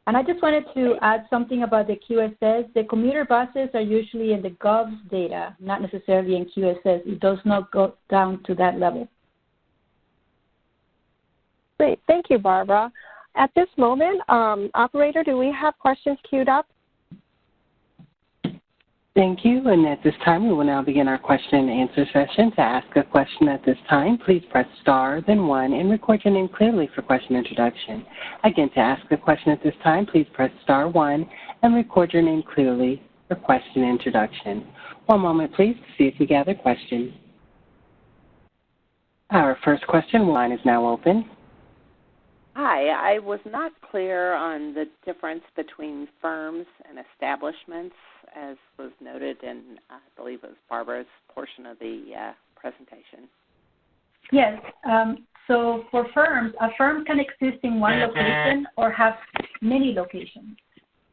And I just wanted to add something about the QSS. The commuter buses are usually in the Gov's data, not necessarily in QSS. It does not go down to that level. Great, thank you, Barbara. At this moment, operator, do we have questions queued up? Thank you. And at this time, we will now begin our question and answer session. To ask a question at this time, please press star, then 1, and record your name clearly for question introduction. Again, to ask a question at this time, please press star 1 and record your name clearly for question introduction. One moment, please, to see if we gather questions. Our first question line is now open. Hi, I was not clear on the difference between firms and establishments, as was noted in, I believe it was Barbara's portion of the presentation. Yes. So for firms, a firm can exist in one location or have many locations.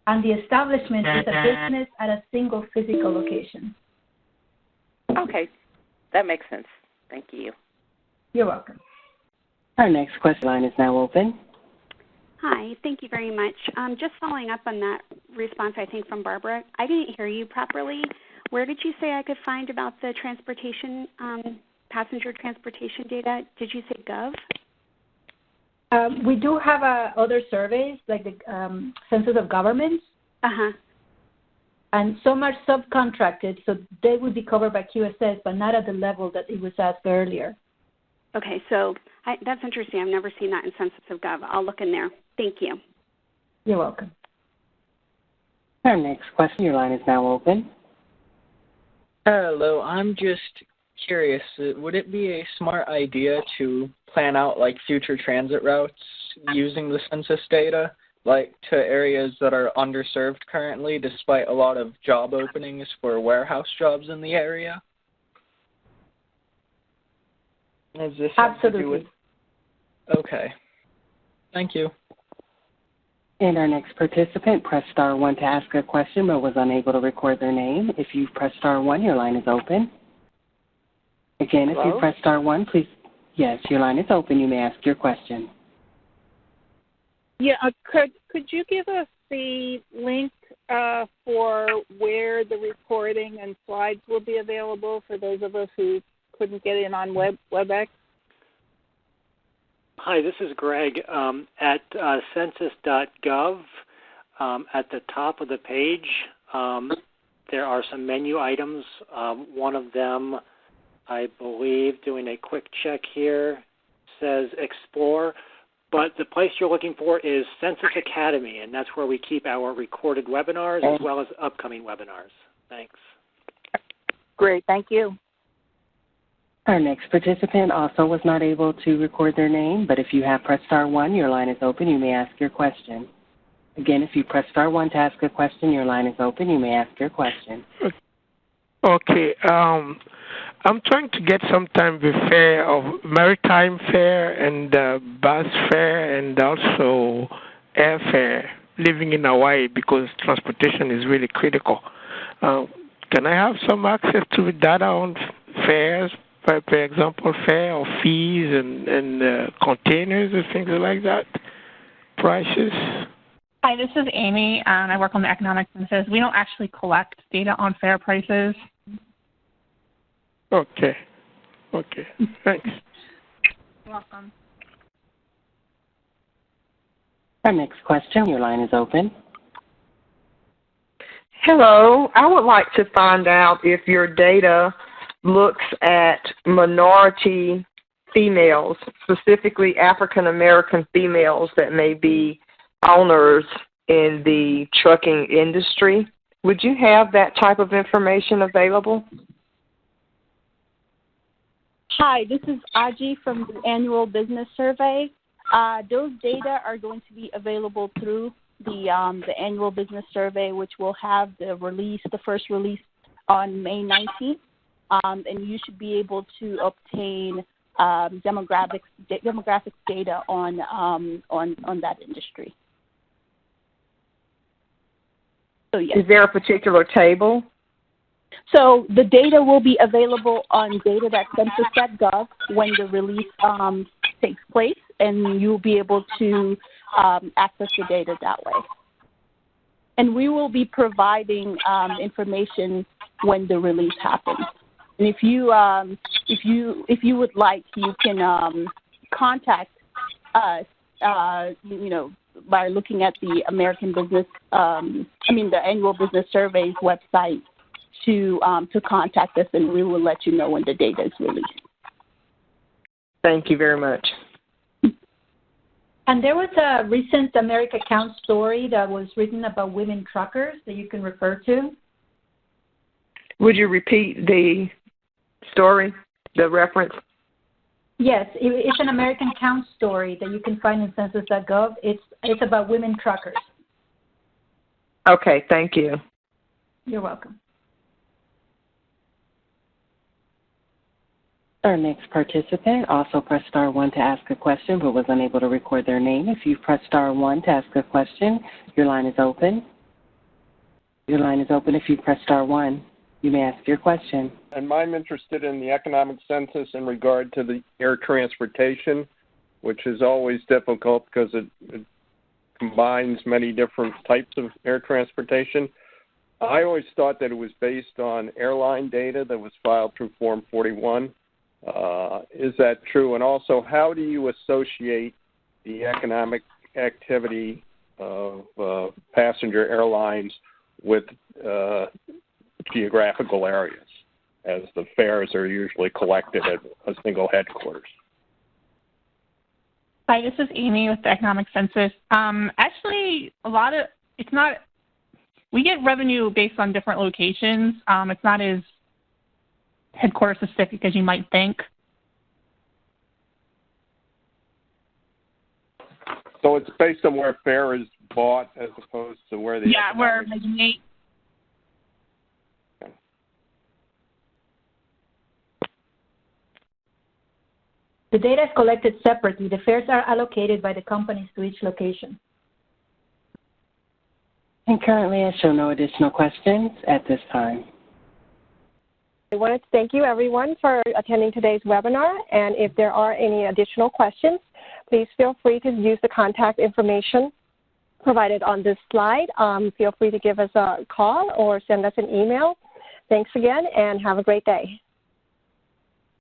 And the establishment is a business at a single physical location. Okay. That makes sense. Thank you. You're welcome. Our next question line is now open. Hi, thank you very much. Just following up on that response, I think, from Barbara, I didn't hear you properly. Where did you say I could find about the transportation, passenger transportation data? Did you say Gov? We do have other surveys, like the Census of Governments. Uh-huh. And some are subcontracted, so they would be covered by QSS, but not at the level that it was asked earlier. Okay, so that's interesting. I've never seen that in Census of Gov. I'll look in there. Thank you. You're welcome. Our next question, your line is now open. Hello, I'm just curious, would it be a smart idea to plan out like future transit routes using the census data, like to areas that are underserved currently despite a lot of job openings for warehouse jobs in the area? Is this Absolutely. Okay. Thank you. And our next participant pressed star 1 to ask a question but was unable to record their name. If you've pressed star 1, your line is open. Again, Hello? If you press star 1, please, yes, your line is open. You may ask your question. Yeah, could you give us the link for where the recording and slides will be available for those of us who couldn't get in on WebEx? Hi, this is Greg. At census.gov, at the top of the page, there are some menu items. One of them I believe, doing a quick check here, says Explore. But the place you're looking for is Census Academy, and that's where we keep our recorded webinars as well as upcoming webinars. Thanks. Great, thank you. Our next participant also was not able to record their name, but if you have pressed star 1, your line is open. You may ask your question. Again, if you press star 1 to ask a question, your line is open. You may ask your question. Okay. I'm trying to get some time the fare of maritime fare and bus fare and also airfare living in Hawaii because transportation is really critical. Can I have some access to the data on fares, for example, fare or fees and containers and things like that, prices? Hi, this is Amy, and I work on the economic census. We don't actually collect data on fare prices. Okay. Thanks. You're welcome. Our next question, your line is open. Hello. I would like to find out if your data looks at minority females, specifically African American females that may be owners in the trucking industry. Would you have that type of information available? Hi, this is Aji from the Annual Business Survey. Those data are going to be available through the Annual Business Survey, which will have the first release on May 19th, and you should be able to obtain demographics data on that industry. So yes. Is there a particular table? So the data will be available on data.census.gov when the release takes place, and you'll be able to access the data that way. And we will be providing information when the release happens. And if you would like, you can contact us, by looking at the the Annual Business Survey's website to contact us, and we will let you know when the data is released. Thank you very much. And there was a recent America Count story that was written about women truckers that you can refer to. Would you repeat the story, the reference? Yes, it's an American Count story that you can find in census.gov. It's about women truckers. Okay, thank you. You're welcome. Our next participant also pressed star 1 to ask a question but was unable to record their name. If you've pressed star 1 to ask a question, your line is open. Your line is open if you've pressed star 1. You may ask your question. And I'm interested in the economic census in regard to the air transportation, which is always difficult because it combines many different types of air transportation. I always thought that it was based on airline data that was filed through Form 41. Is that true? And also, how do you associate the economic activity of passenger airlines with geographical areas, as the fares are usually collected at a single headquarters? Hi, this is Amy with the Economic Census. Actually, we get revenue based on different locations. It's not as headquarter specific as you might think. So it's based on where fare is bought as opposed to where the where originate. The data is collected separately. The fares are allocated by the companies to each location. And currently, I show no additional questions at this time. I wanted to thank you, everyone, for attending today's webinar. And if there are any additional questions, please feel free to use the contact information provided on this slide. Feel free to give us a call or send us an email. Thanks again, and have a great day.